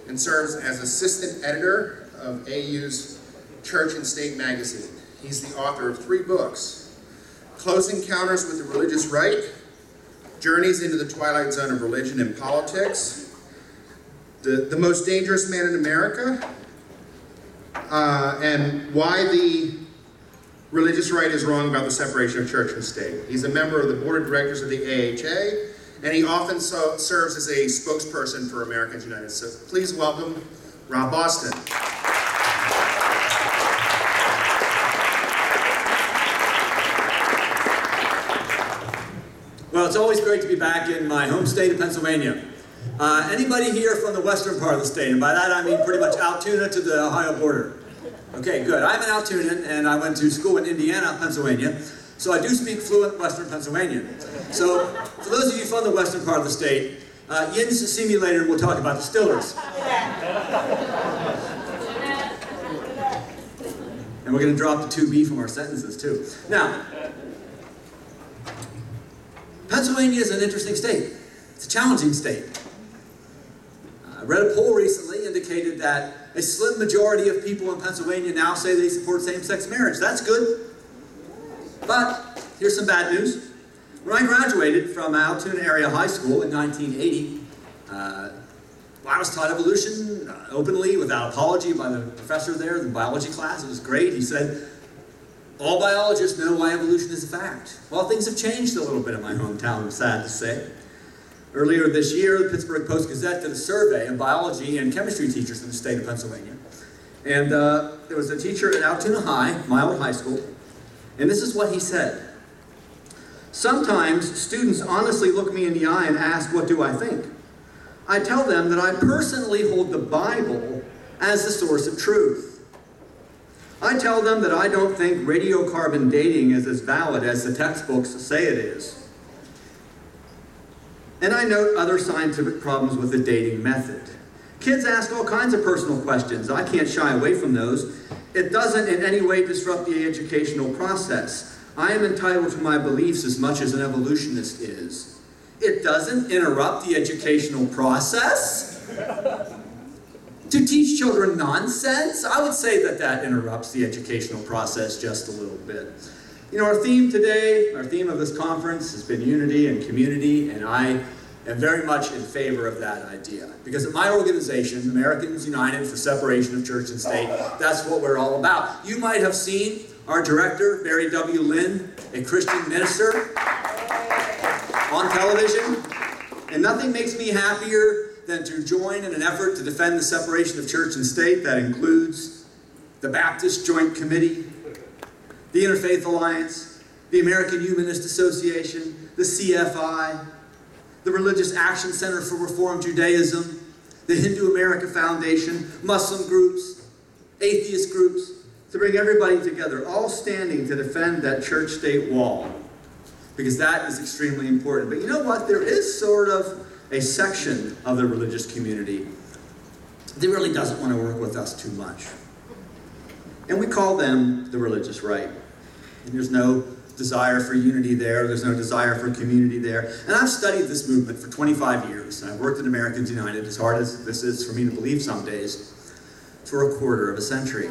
and serves as assistant editor of AU's Church and State magazine. He's the author of 3 books: Close Encounters with the Religious Right, Journeys into the Twilight Zone of Religion and Politics, The Most Dangerous Man in America, and Why the Religious Right is Wrong About the Separation of Church and State. He's a member of the board of directors of the AHA, and he often serves as a spokesperson for Americans United. So please welcome Rob Boston. Well, it's always great to be back in my home state of Pennsylvania. Anybody here from the western part of the state? And by that I mean pretty much Altoona to the Ohio border. Okay, good. I'm an Altoonan, and I went to school in Indiana, Pennsylvania, so I do speak fluent Western Pennsylvanian. So, for those of you from the western part of the state, Yins, see me later, and we'll talk about distillers. And we're going to drop the 2B from our sentences, too. Now, Pennsylvania is an interesting state. It's a challenging state. I read a poll recently indicated that a slim majority of people in Pennsylvania now say they support same-sex marriage. That's good. But here's some bad news. When I graduated from Altoona Area High School in 1980, I was taught evolution openly, without apology, by the professor there in the biology class. It was great. He said, all biologists know why evolution is a fact. Well, things have changed a little bit in my hometown, I'm sad to say. Earlier this year, the Pittsburgh Post-Gazette did a survey of biology and chemistry teachers in the state of Pennsylvania. And there was a teacher at Altoona High, my old high school, and this is what he said. Sometimes students honestly look me in the eye and ask, what do I think? I tell them that I personally hold the Bible as the source of truth. I tell them that I don't think radiocarbon dating is as valid as the textbooks say it is. And I note other scientific problems with the dating method. Kids ask all kinds of personal questions. I can't shy away from those. It doesn't in any way disrupt the educational process. I am entitled to my beliefs as much as an evolutionist is. It doesn't interrupt the educational process? To teach children nonsense? I would say that that interrupts the educational process just a little bit. You know, our theme today, our theme of this conference has been unity and community, and I am very much in favor of that idea. Because at my organization, Americans United for Separation of Church and State, that's what we're all about. You might have seen our director, Barry W. Lynn, a Christian minister, on television, and nothing makes me happier than to join in an effort to defend the separation of church and state. That includes the Baptist Joint Committee, the Interfaith Alliance, the American Humanist Association, the CFI, the Religious Action Center for Reform Judaism, the Hindu America Foundation, Muslim groups, atheist groups, to bring everybody together, all standing to defend that church-state wall, because that is extremely important. But you know what? There is sort of a section of the religious community that really doesn't want to work with us too much. And we call them the religious right. And there's no desire for unity there. There's no desire for community there. And I've studied this movement for 25 years. And I've worked at Americans United, as hard as this is for me to believe some days, for a quarter of a century.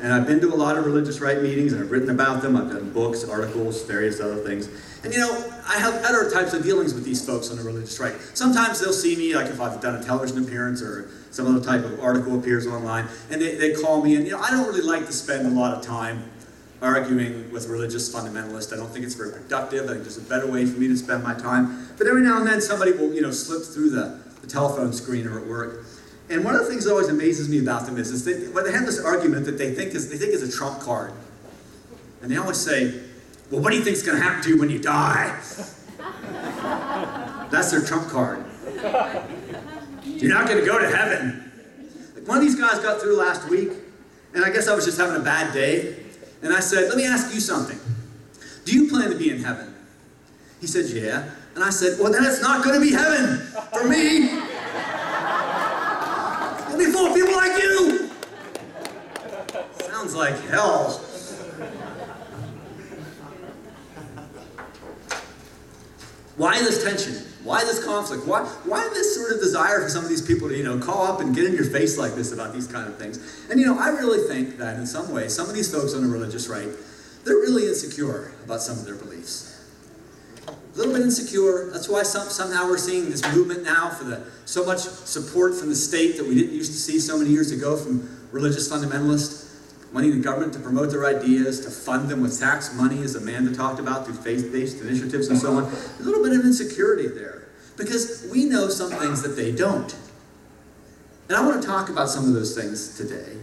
And I've been to a lot of religious right meetings, and I've written about them. I've done books, articles, various other things. And you know, I have other types of dealings with these folks on the religious right. Sometimes they'll see me, like if I've done a television appearance or some other type of article appears online, and they call me, and you know, I don't really like to spend a lot of time arguing with religious fundamentalists. I don't think it's very productive. I think there's a better way for me to spend my time. But every now and then somebody will, you know, slip through the telephone screen or at work. And one of the things that always amazes me about them is they have this argument that they think is a trump card. And they always say, well, what do you think is going to happen to you when you die? That's their trump card. You're not going to go to heaven. Like one of these guys got through last week, and I guess I was just having a bad day. And I said, let me ask you something. Do you plan to be in heaven? He said, yeah. And I said, well, then it's not going to be heaven for me. It'll be full of people like you. Sounds like hell. Why this tension? Why this conflict? Why this sort of desire for some of these people to, call up and get in your face like this about these kind of things? And, I really think that in some ways, some of these folks on the religious right, they're really insecure about some of their beliefs. A little bit insecure. That's why somehow we're seeing this movement now for so much support from the state that we didn't used to see so many years ago from religious fundamentalists, wanting the government to promote their ideas, to fund them with tax money, as Amanda talked about, through faith-based initiatives and so on. A little bit of insecurity there, because we know some things that they don't. And I want to talk about some of those things today.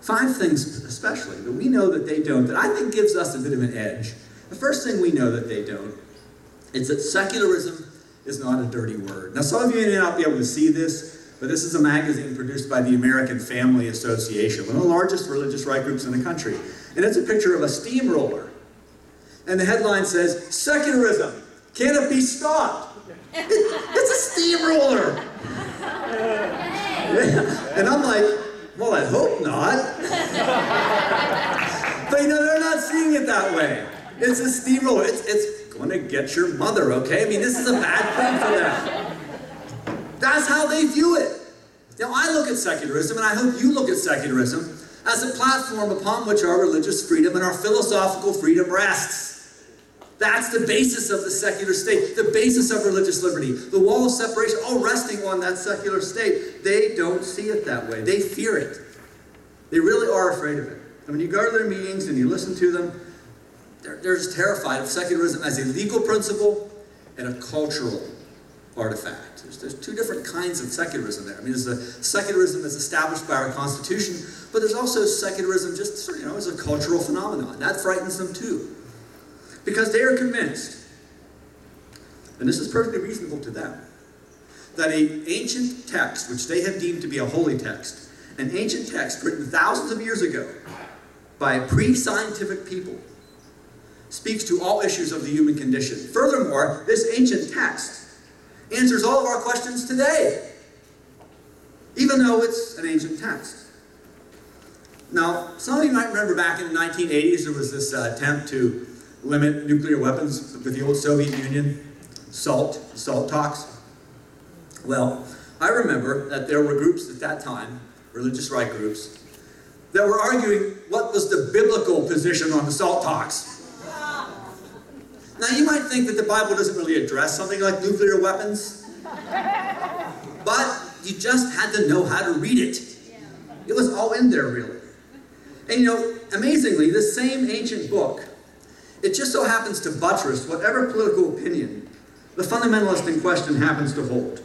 5 things especially that we know that they don't, that I think gives us a bit of an edge. The first thing we know that they don't is that secularism is not a dirty word. Now, some of you may not be able to see this, but this is a magazine produced by the American Family Association, one of the largest religious right groups in the country. And it's a picture of a steamroller. And the headline says, "Secularism, can it be stopped?" It's a steamroller. And I'm like, well, I hope not. But they're not seeing it that way. It's a steamroller. It's going to get your mother, okay? I mean, this is a bad thing for them. That's how they view it. Now, I look at secularism, and I hope you look at secularism as a platform upon which our religious freedom and our philosophical freedom rests. That's the basis of the secular state, the basis of religious liberty, the wall of separation, all resting on that secular state. They don't see it that way. They fear it. They really are afraid of it. And when you go to their meetings and you listen to them, they're just terrified of secularism as a legal principle and a cultural artifact. There's 2 different kinds of secularism there. I mean, there's a secularism that's established by our Constitution, but there's also secularism just as a cultural phenomenon. That frightens them too. Because they are convinced, and this is perfectly reasonable to them, that an ancient text, which they have deemed to be a holy text, an ancient text written thousands of years ago by pre-scientific people, speaks to all issues of the human condition. Furthermore, this ancient text answers all of our questions today, even though it's an ancient text. Now, some of you might remember back in the 1980s, there was this attempt to limit nuclear weapons with the old Soviet Union, SALT talks. Well, I remember that there were groups at that time, religious right groups, that were arguing what was the biblical position on the SALT talks. Now, you might think that the Bible doesn't really address something like nuclear weapons, but you just had to know how to read it. It was all in there, really. And amazingly, this same ancient book, it just so happens to buttress whatever political opinion the fundamentalist in question happens to hold.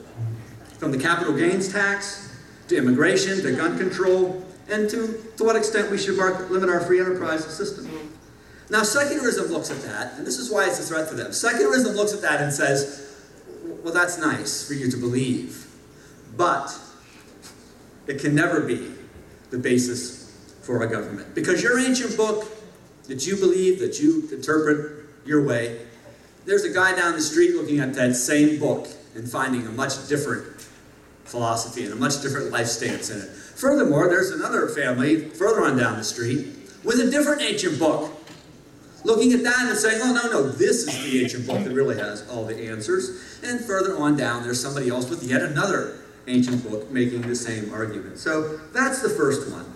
From the capital gains tax, to immigration, to gun control, and to what extent we should limit our free enterprise system. Now, secularism looks at that, and this is why it's a threat to them. Secularism looks at that and says, well, that's nice for you to believe, but it can never be the basis for a government. Because your ancient book that you believe, that you interpret your way, there's a guy down the street looking at that same book and finding a much different philosophy and a much different life stance in it. Furthermore, there's another family further on down the street with a different ancient book, looking at that and saying, oh, no, this is the ancient book that really has all the answers. And further on down, there's somebody else with yet another ancient book making the same argument. So that's the first one.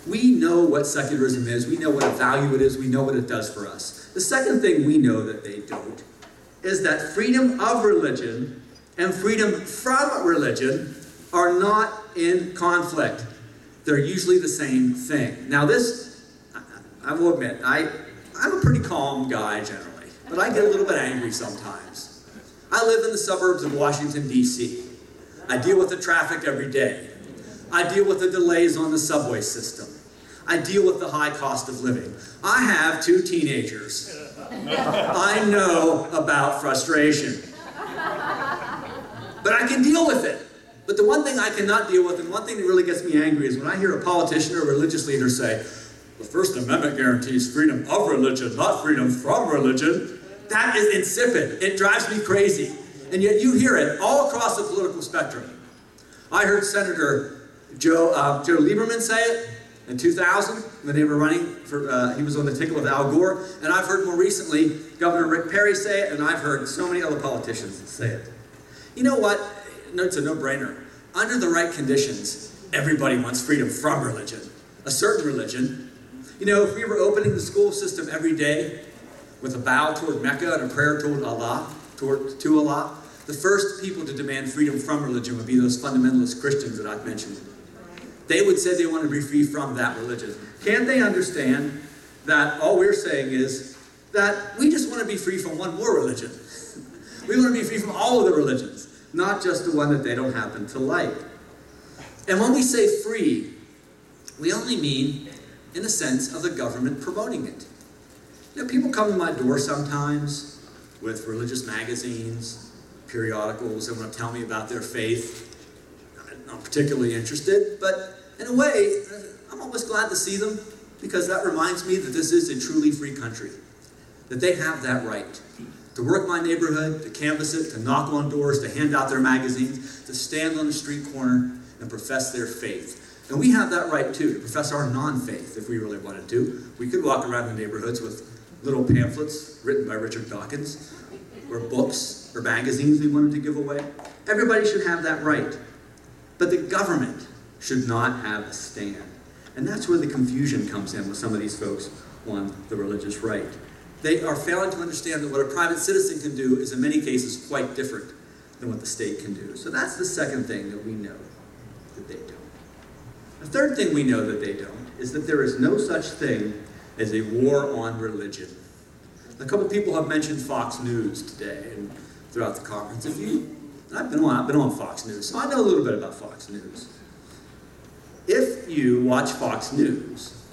We know what secularism is. We know what a value it is. We know what it does for us. The second thing we know that they don't is that freedom of religion and freedom from religion are not in conflict. They're usually the same thing. Now this, I will admit, I'm a pretty calm guy generally, but I get a little bit angry sometimes. I live in the suburbs of Washington, D.C. I deal with the traffic every day. I deal with the delays on the subway system. I deal with the high cost of living. I have 2 teenagers. I know about frustration. But I can deal with it. But the one thing I cannot deal with, and one thing that really gets me angry, is when I hear a politician or a religious leader say, the First Amendment guarantees freedom of religion, not freedom from religion. That is insipid. It drives me crazy. And yet you hear it all across the political spectrum. I heard Senator Joe Lieberman say it in 2000 when they were running for, he was on the ticket with Al Gore. And I've heard more recently Governor Rick Perry say it, and I've heard so many other politicians say it. You know what? No, it's a no-brainer. Under the right conditions, everybody wants freedom from religion, a certain religion. You know, if we were opening the school system every day with a bow toward Mecca and a prayer toward Allah, to Allah, the first people to demand freedom from religion would be those fundamentalist Christians that I've mentioned. They would say they want to be free from that religion. Can't they understand that all we're saying is that we just want to be free from one more religion? We want to be free from all of the religions, not just the one that they don't happen to like. And when we say free, we only mean in the sense of the government promoting it. You know, people come to my door sometimes with religious magazines, periodicals, they want to tell me about their faith. I'm not particularly interested, but in a way, I'm almost glad to see them because that reminds me that this is a truly free country, that they have that right to work my neighborhood, to canvass it, to knock on doors, to hand out their magazines, to stand on the street corner and profess their faith. And we have that right too, to profess our non-faith if we really wanted to. We could walk around the neighborhoods with little pamphlets written by Richard Dawkins, or books, or magazines we wanted to give away. Everybody should have that right. But the government should not have a stand. And that's where the confusion comes in with some of these folks on the religious right. They are failing to understand that what a private citizen can do is in many cases quite different than what the state can do. So that's the second thing that we know that they don't. The third thing we know that they don't is that there is no such thing as a war on religion. A couple people have mentioned Fox News today and throughout the conference. I've been on Fox News, so I know a little bit about Fox News. If you watch Fox News,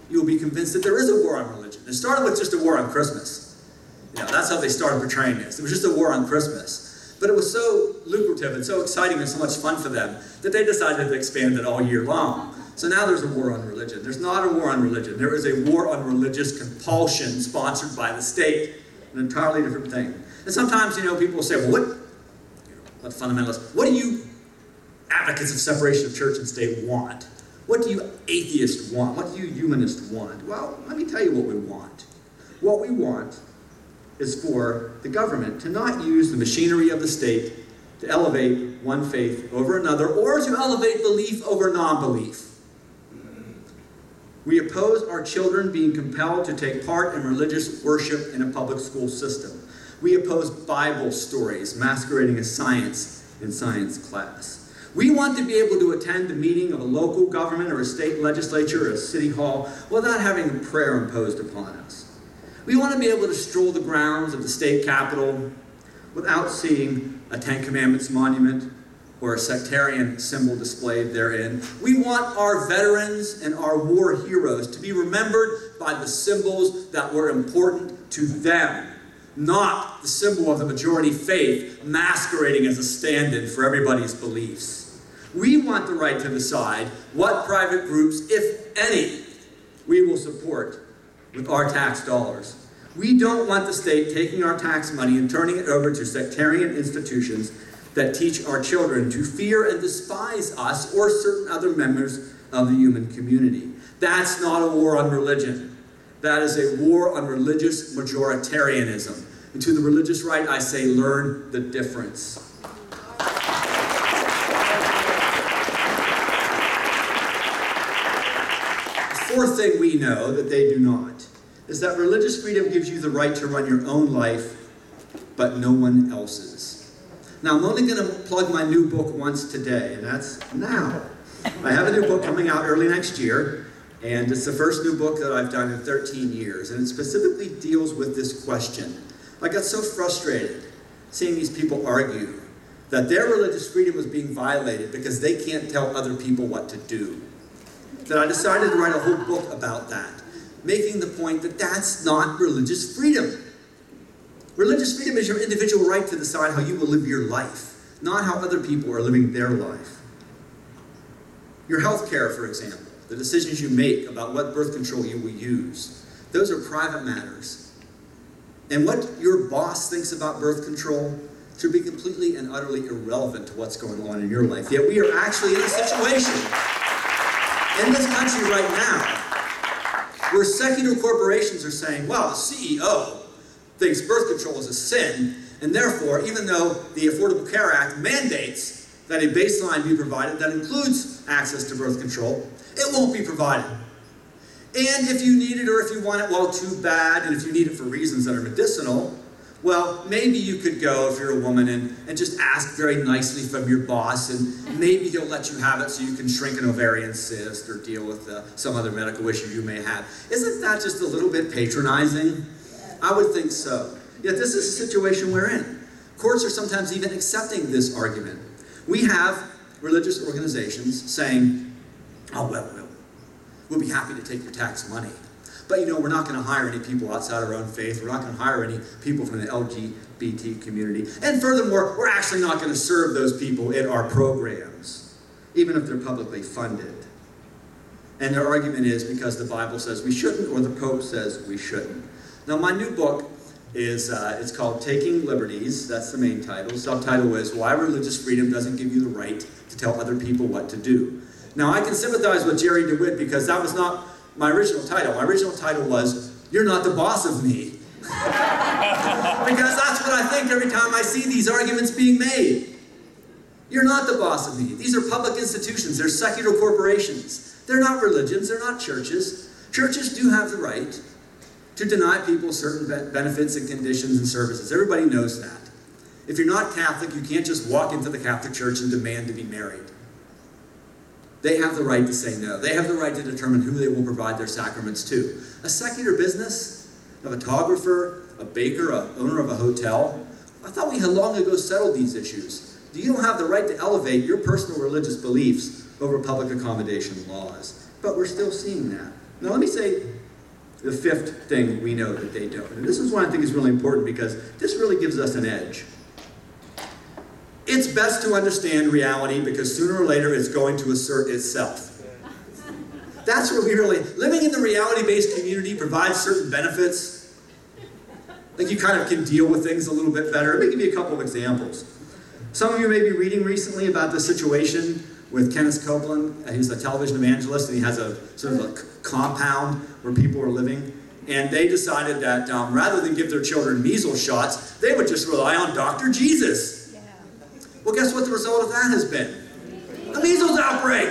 you'll be convinced that there is a war on religion. It started with just a war on Christmas. You know, that's how they started portraying this. It was just a war on Christmas. But it was so lucrative and so exciting and so much fun for them that they decided to expand it all year long. So now there's a war on religion. There's not a war on religion. There is a war on religious compulsion sponsored by the state. An entirely different thing. And sometimes, you know, people will say, well, what fundamentalists, what do you advocates of separation of church and state want? What do you atheists want? What do you humanists want? Well, let me tell you what we want. What we want is for the government to not use the machinery of the state to elevate one faith over another or to elevate belief over non-belief. We oppose our children being compelled to take part in religious worship in a public school system. We oppose Bible stories masquerading as science in science class. We want to be able to attend the meeting of a local government or a state legislature or a city hall without having a prayer imposed upon us. We want to be able to stroll the grounds of the state capitol without seeing a Ten Commandments monument or a sectarian symbol displayed therein. We want our veterans and our war heroes to be remembered by the symbols that were important to them, not the symbol of the majority faith masquerading as a stand-in for everybody's beliefs. We want the right to decide what private groups, if any, we will support with our tax dollars. We don't want the state taking our tax money and turning it over to sectarian institutions that teach our children to fear and despise us or certain other members of the human community. That's not a war on religion. That is a war on religious majoritarianism. And to the religious right, I say, learn the difference. The fourth thing we know that they do not is that religious freedom gives you the right to run your own life, but no one else's. Now, I'm only going to plug my new book once today, and that's now. I have a new book coming out early next year, and it's the first new book that I've done in 13 years, and it specifically deals with this question. I got so frustrated seeing these people argue that their religious freedom was being violated because they can't tell other people what to do, that I decided to write a whole book about that, making the point that that's not religious freedom. Religious freedom is your individual right to decide how you will live your life, not how other people are living their life. Your health care, for example, the decisions you make about what birth control you will use, those are private matters. And what your boss thinks about birth control should be completely and utterly irrelevant to what's going on in your life. Yet we are actually in a situation in this country right now where secular corporations are saying, well, the CEO thinks birth control is a sin, And therefore, even though the Affordable Care Act mandates that a baseline be provided that includes access to birth control, it won't be provided. And if you need it or if you want it, well, too bad. And if you need it for reasons that are medicinal, well, maybe you could go, if you're a woman, and just ask very nicely from your boss, and maybe he'll let you have it so you can shrink an ovarian cyst or deal with some other medical issue you may have. Isn't that just a little bit patronizing? I would think so. Yet this is a situation we're in. Courts are sometimes even accepting this argument. We have religious organizations saying, oh, well, we'll be happy to take your tax money. But we're not going to hire any people outside our own faith. We're not going to hire any people from the LGBT community. And furthermore, we're actually not going to serve those people in our programs, even if they're publicly funded. And their argument is because the Bible says we shouldn't, or the Pope says we shouldn't. Now, my new book is, it's called Taking Liberties. That's the main title. The subtitle is Why Religious Freedom Doesn't Give You the Right to Tell Other People What to Do. Now, I can sympathize with Jerry DeWitt because that was not my original title. My original title was, You're Not the Boss of Me. Because that's what I think every time I see these arguments being made. You're not the boss of me. These are public institutions. They're secular corporations. They're not religions. They're not churches. Churches do have the right to deny people certain benefits and conditions and services. Everybody knows that. If you're not Catholic, you can't just walk into the Catholic Church and demand to be married. They have the right to say no. They have the right to determine who they will provide their sacraments to. A secular business, a photographer, a baker, an owner of a hotel, I thought we had long ago settled these issues. You don't have the right to elevate your personal religious beliefs over public accommodation laws. But we're still seeing that. Now let me say the fifth thing we know that they don't. And this is one I think is really important because this really gives us an edge. It's best to understand reality because sooner or later it's going to assert itself. That's what we really... Living in the reality-based community provides certain benefits. Like you kind of can deal with things a little bit better. Let me give you a couple of examples. Some of you may be reading recently about the situation with Kenneth Copeland. He's a television evangelist and he has a sort of a compound where people are living. And they decided that rather than give their children measles shots, they would just rely on Dr. Jesus. Well, guess what the result of that has been? A measles outbreak.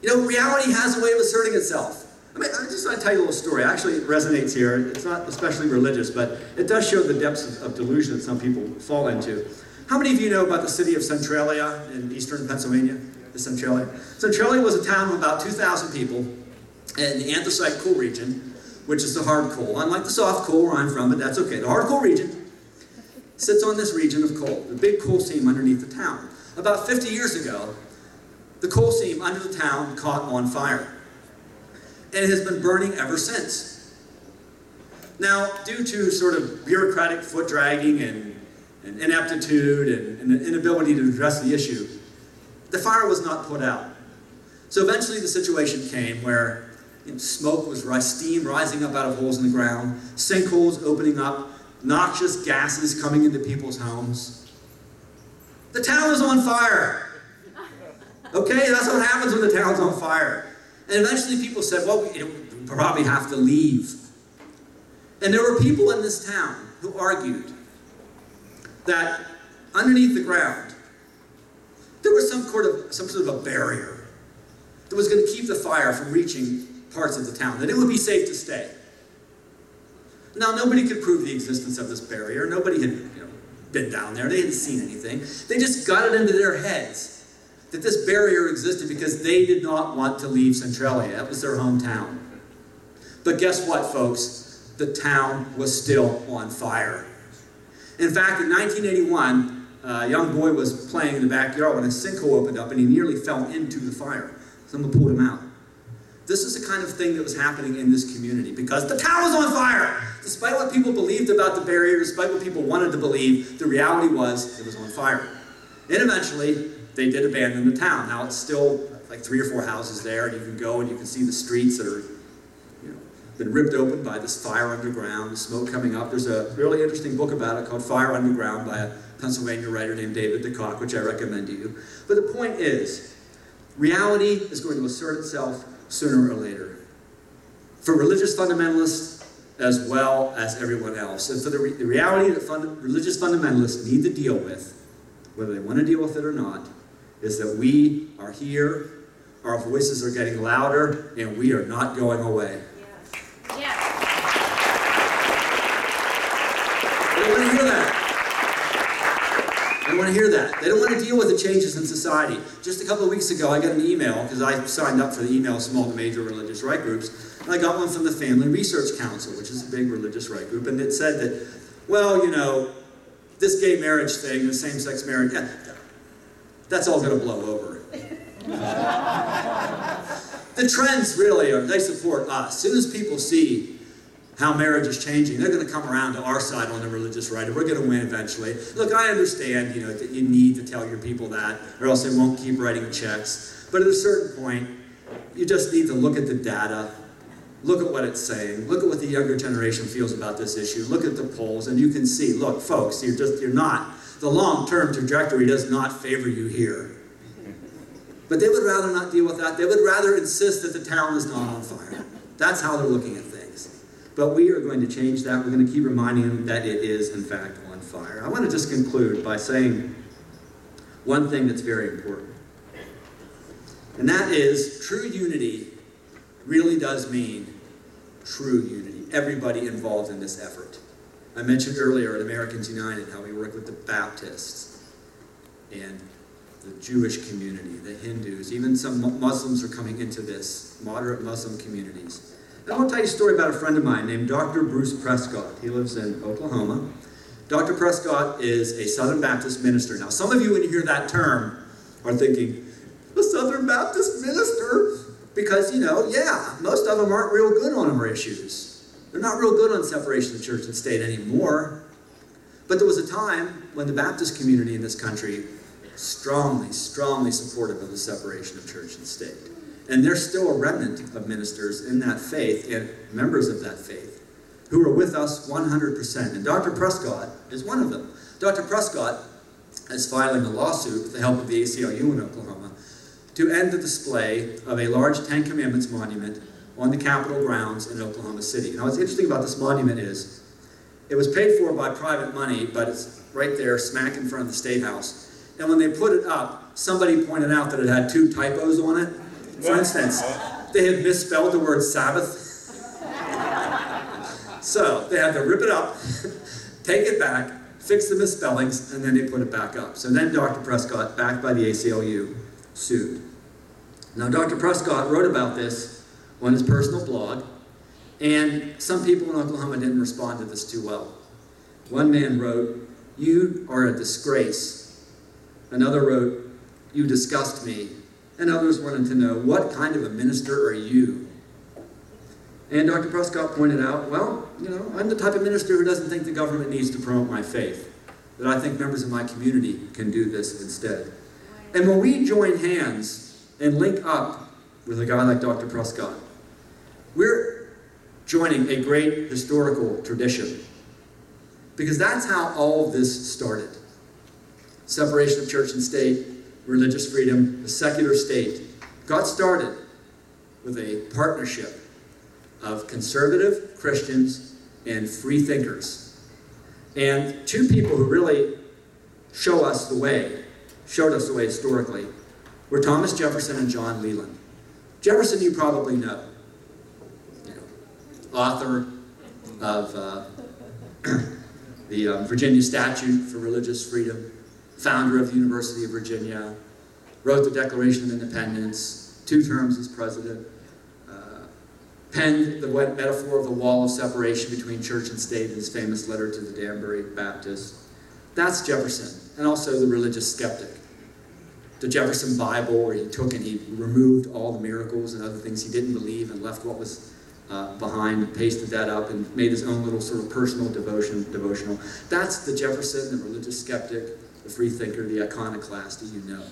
Reality has a way of asserting itself. I just want to tell you a little story. Actually, it resonates here. It's not especially religious, but it does show the depths of delusion that some people fall into. How many of you know about the city of Centralia in eastern Pennsylvania? Centralia? Centralia was a town of about 2,000 people in the anthracite coal region, which is the hard coal. Unlike the soft coal where I'm from, but that's okay. The hard coal region sits on this region of coal, the big coal seam underneath the town. About 50 years ago, the coal seam under the town caught on fire. And it has been burning ever since. Now, due to sort of bureaucratic foot dragging and ineptitude and an inability to address the issue, the fire was not put out. So eventually the situation came where smoke was steam rising up out of holes in the ground, sinkholes opening up, noxious gases coming into people's homes. The town was on fire. Okay, that's what happens when the town's on fire. And eventually people said, well, we probably have to leave. And there were people in this town who argued that underneath the ground, there was some sort of a barrier that was going to keep the fire from reaching parts of the town, that it would be safe to stay. Now, nobody could prove the existence of this barrier. Nobody had been down there. They hadn't seen anything. They just got it into their heads that this barrier existed because they did not want to leave Centralia. That was their hometown. But guess what, folks? The town was still on fire. In fact, in 1981, a young boy was playing in the backyard when a sinkhole opened up and he nearly fell into the fire. Someone pulled him out. This is the kind of thing that was happening in this community because the town was on fire. Despite what people believed about the barrier, despite what people wanted to believe, the reality was it was on fire. And eventually, they did abandon the town. Now it's still like 3 or 4 houses there, and you can go and you can see the streets that are been ripped open by this fire underground, the smoke coming up. There's a really interesting book about it called Fire Underground by a Pennsylvania writer named David DeCock, which I recommend to you. But the point is, reality is going to assert itself sooner or later. For religious fundamentalists, as well as everyone else. And so the reality that religious fundamentalists need to deal with, whether they want to deal with it or not, is that we are here, our voices are getting louder, and we are not going away. Yes. Yes. They don't want to hear that. They don't want to hear that. They don't want to deal with the changes in society. Just a couple of weeks ago, I got an email, because I signed up for the email from all the major religious right groups, and I got one from the Family Research Council, which is a big religious right group, and it said that, well, you know, this gay marriage thing, the same-sex marriage, yeah, that's all going to blow over. The trends really are, they support us. As soon as people see how marriage is changing, they're going to come around to our side on the religious right, and we're going to win eventually. Look, I understand, you know, that you need to tell your people that, or else they won't keep writing checks. But at a certain point, you just need to look at the data, look at what it's saying, look at what the younger generation feels about this issue, look at the polls, and you can see, look, folks, you're not, the long-term trajectory does not favor you here. But they would rather not deal with that. They would rather insist that the town is not on fire. That's how they're looking at things. But we are going to change that. We're going to keep reminding them that it is, in fact, on fire. I want to just conclude by saying one thing that's very important. And that is, true unity really does mean true unity. Everybody involved in this effort. I mentioned earlier at Americans United how we work with the Baptists and the Jewish community, the Hindus, even some Muslims are coming into this, moderate Muslim communities. And I want to tell you a story about a friend of mine named Dr. Bruce Prescott. He lives in Oklahoma. Dr. Prescott is a Southern Baptist minister. Now, some of you, when you hear that term, are thinking, a Southern Baptist minister? Because, you know, yeah, most of them aren't real good on our issues. They're not real good on separation of church and state anymore. But there was a time when the Baptist community in this country strongly supportive of the separation of church and state. And there's still a remnant of ministers in that faith and members of that faith who are with us 100%. And Dr. Prescott is one of them. Dr. Prescott is filing a lawsuit with the help of the ACLU in Oklahoma to end the display of a large Ten Commandments monument on the Capitol grounds in Oklahoma City. Now, what's interesting about this monument is it was paid for by private money, but it's right there, smack in front of the State House. And when they put it up, somebody pointed out that it had 2 typos on it. For instance, they had misspelled the word Sabbath. So they had to rip it up, take it back, fix the misspellings, and then they put it back up. So then Dr. Prescott, backed by the ACLU, sued. Now, Dr. Prescott wrote about this on his personal blog, and some people in Oklahoma didn't respond to this too well. One man wrote, "You are a disgrace." Another wrote, "You disgust me." And others wanted to know, what kind of a minister are you? And Dr. Prescott pointed out, well, you know, I'm the type of minister who doesn't think the government needs to promote my faith. That I think members of my community can do this instead. And when we join hands and link up with a guy like Dr. Prescott, we're joining a great historical tradition. Because that's how all of this started. Separation of church and state, religious freedom, the secular state, got started with a partnership of conservative Christians and free thinkers. And 2 people who really showed us the way historically, were Thomas Jefferson and John Leland. Jefferson you probably know. You know, author of the Virginia Statute for Religious Freedom, founder of the University of Virginia, wrote the Declaration of Independence, 2 terms as president, penned the metaphor of the wall of separation between church and state in his famous letter to the Danbury Baptists. That's Jefferson, and also the religious skeptic. The Jefferson Bible, where he took and he removed all the miracles and other things he didn't believe and left what was behind, and pasted that up and made his own little sort of personal devotional. That's the Jefferson, the religious skeptic, the free thinker, the iconoclast that you know.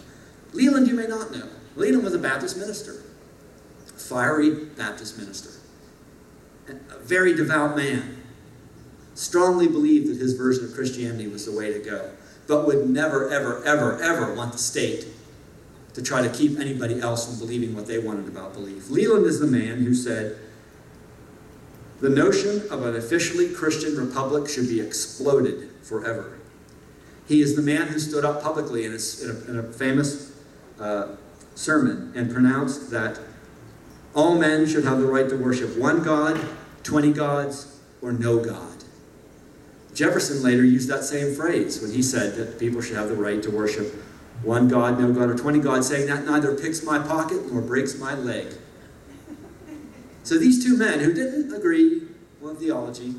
Leland you may not know. Leland was a Baptist minister, a fiery Baptist minister, a very devout man, strongly believed that his version of Christianity was the way to go, but would never, ever, ever, ever want the state to try to keep anybody else from believing what they wanted about belief. Leland is the man who said, The notion of an officially Christian republic should be exploded forever. He is the man who stood up publicly in a famous sermon and pronounced that all men should have the right to worship one God, 20 gods, or no God. Jefferson later used that same phrase when he said that people should have the right to worship one God, no God, or 20 gods, saying that neither picks my pocket nor breaks my leg. So these two men who didn't agree on theology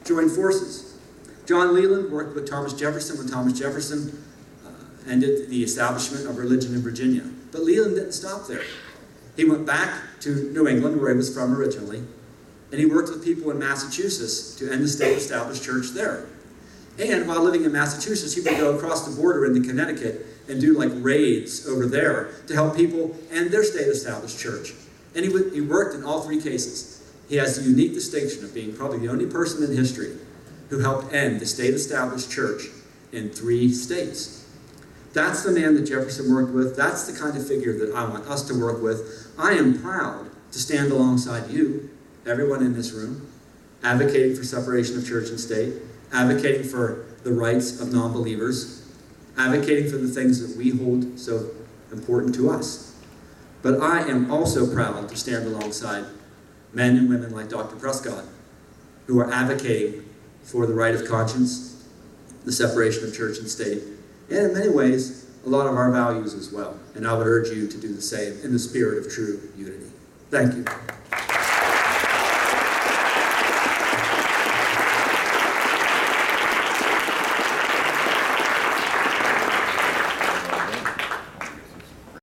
joined forces. John Leland worked with Thomas Jefferson when Thomas Jefferson ended the establishment of religion in Virginia. But Leland didn't stop there. He went back to New England, where he was from originally, and he worked with people in Massachusetts to end the state-established church there. And while living in Massachusetts, he would go across the border into Connecticut and do like raids over there to help people end their state-established church. And he worked in all three cases. He has the unique distinction of being probably the only person in history who helped end the state-established church in 3 states. That's the man that Jefferson worked with. That's the kind of figure that I want us to work with. I am proud to stand alongside you, everyone in this room, advocating for separation of church and state, advocating for the rights of non-believers, advocating for the things that we hold so important to us. But I am also proud to stand alongside men and women like Dr. Prescott, who are advocating for the right of conscience, the separation of church and state, and in many ways, a lot of our values as well. And I would urge you to do the same in the spirit of true unity. Thank you.